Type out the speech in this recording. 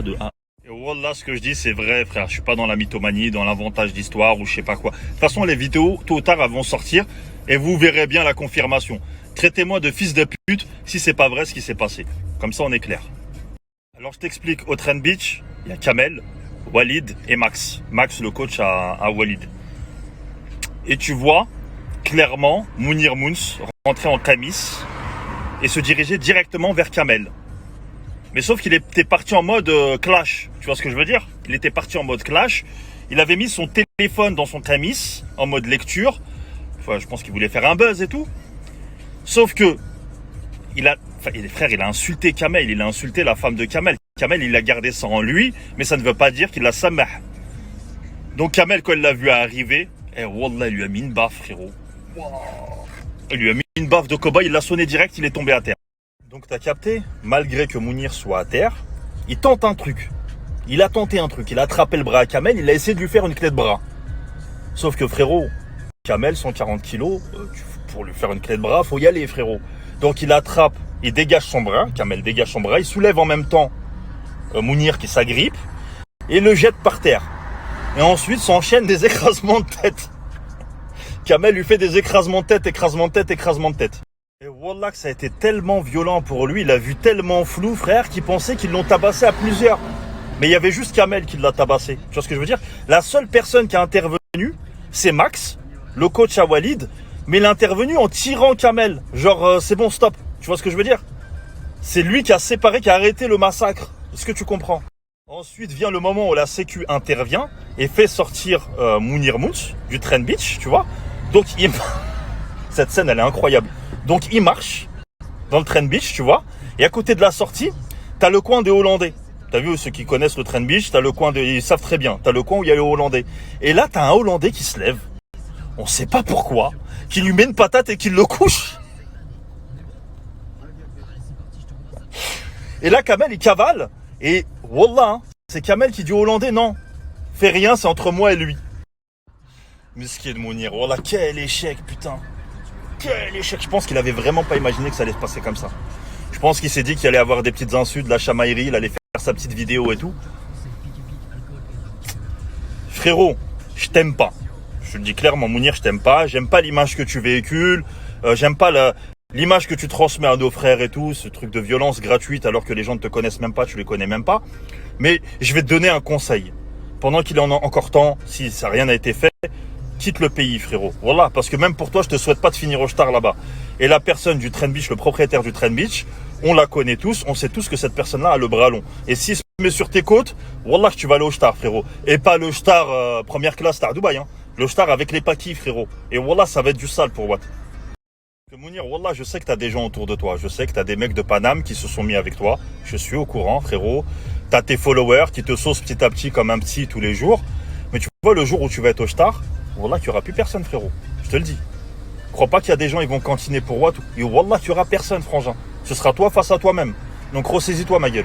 De 1. Et Wallah, ce que je dis, c'est vrai, frère. Je suis pas dans la mythomanie, dans l'inventage d'histoire ou je sais pas quoi. De toute façon, les vidéos, tôt ou tard, elles vont sortir et vous verrez bien la confirmation. Traitez-moi de fils de pute si c'est pas vrai ce qui s'est passé. Comme ça, on est clair. Alors, je t'explique. Au Trent Beach, il y a Kamel, Walid et Max. Max, le coach à Walid. Et tu vois clairement Mounir Mouns rentrer en camis et se diriger directement vers Kamel. Mais sauf qu'il était parti en mode clash. Tu vois ce que je veux dire? Il était parti en mode clash. Il avait mis son téléphone dans son camis en mode lecture. Enfin, je pense qu'il voulait faire un buzz et tout. Sauf que il a insulté Kamel. Il a insulté la femme de Kamel. Kamel, il a gardé ça en lui, mais ça ne veut pas dire qu'il l'a samah. Donc Kamel, quand il l'a vu arriver, wallah, il lui a mis une baffe, frérot. Wow. Il lui a mis une baffe de cobaye. Il l'a sonné direct. Il est tombé à terre. Donc t'as capté, malgré que Mounir soit à terre, il tente un truc. Il a tenté un truc, il a attrapé le bras à Kamel, il a essayé de lui faire une clé de bras. Sauf que frérot, Kamel, 140 kilos, pour lui faire une clé de bras, faut y aller frérot. Donc il attrape, il dégage son bras, Kamel dégage son bras, il soulève en même temps Mounir qui s'agrippe, et le jette par terre. Et ensuite s'enchaînent des écrasements de tête. Kamel lui fait des écrasements de tête, écrasements de tête, écrasements de tête. Et wallah que ça a été tellement violent pour lui, il a vu tellement flou frère qu'il pensait qu'ils l'ont tabassé à plusieurs. Mais il y avait juste Kamel qui l'a tabassé. Tu vois ce que je veux dire? La seule personne qui a intervenu, c'est Max, le coach à Walid, mais il a intervenu en tirant Kamel. Genre c'est bon stop, tu vois ce que je veux dire? C'est lui qui a séparé, qui a arrêté le massacre. Est-ce que tu comprends? Ensuite vient le moment où la sécu intervient et fait sortir Mounir Mouns du Trent Beach, tu vois. Donc cette scène elle est incroyable. Donc il marche dans le Trent Beach, tu vois. Et à côté de la sortie, t'as le coin des Hollandais. T'as vu ceux qui connaissent le Trent Beach, t'as le coin ils savent très bien. T'as le coin où il y a les Hollandais. Et là, t'as un Hollandais qui se lève. On sait pas pourquoi. Qui lui met une patate et qui le couche. Et là, Kamel, il cavale. Et wallah, hein, c'est Kamel qui dit aux Hollandais, non, fais rien, c'est entre moi et lui. Miskin de Mounir, wallah, quel échec, putain. Quel échec. Je pense qu'il avait vraiment pas imaginé que ça allait se passer comme ça. Je pense qu'il s'est dit qu'il allait avoir des petites insultes, de la chamaillerie, il allait faire sa petite vidéo et tout. Frérot, je t'aime pas. Je te le dis clairement, Mounir, je t'aime pas. J'aime pas l'image que tu véhicules. J'aime pas l'image que tu transmets à nos frères et tout. Ce truc de violence gratuite alors que les gens ne te connaissent même pas, tu les connais même pas. Mais je vais te donner un conseil. Pendant qu'il en a encore temps, si ça rien n'a été fait, quitte le pays, frérot. Voilà, parce que même pour toi, je te souhaite pas de finir au star là-bas. Et la personne du Trent Beach, le propriétaire du Trent Beach, on la connaît tous, on sait tous que cette personne-là a le bras long. Et s'il se met sur tes côtes, wallah, tu vas aller au star, frérot. Et pas le star première classe, star Dubaï, hein. Le star avec les paquis, frérot. Et wallah, ça va être du sale pour Watt. Mounir, wallah, je sais que t'as des gens autour de toi. Je sais que t'as des mecs de Paname qui se sont mis avec toi. Je suis au courant, frérot. T'as tes followers qui te saucent petit à petit comme un petit tous les jours. Mais tu vois, le jour où tu vas être au star, wallah, qu'il n'y aura plus personne, frérot. Je te le dis. Crois pas qu'il y a des gens, ils vont cantiner pour Watt. Et wallah, qu'il n'y aura personne, frangin. Ce sera toi face à toi-même. Donc ressaisis-toi, ma gueule.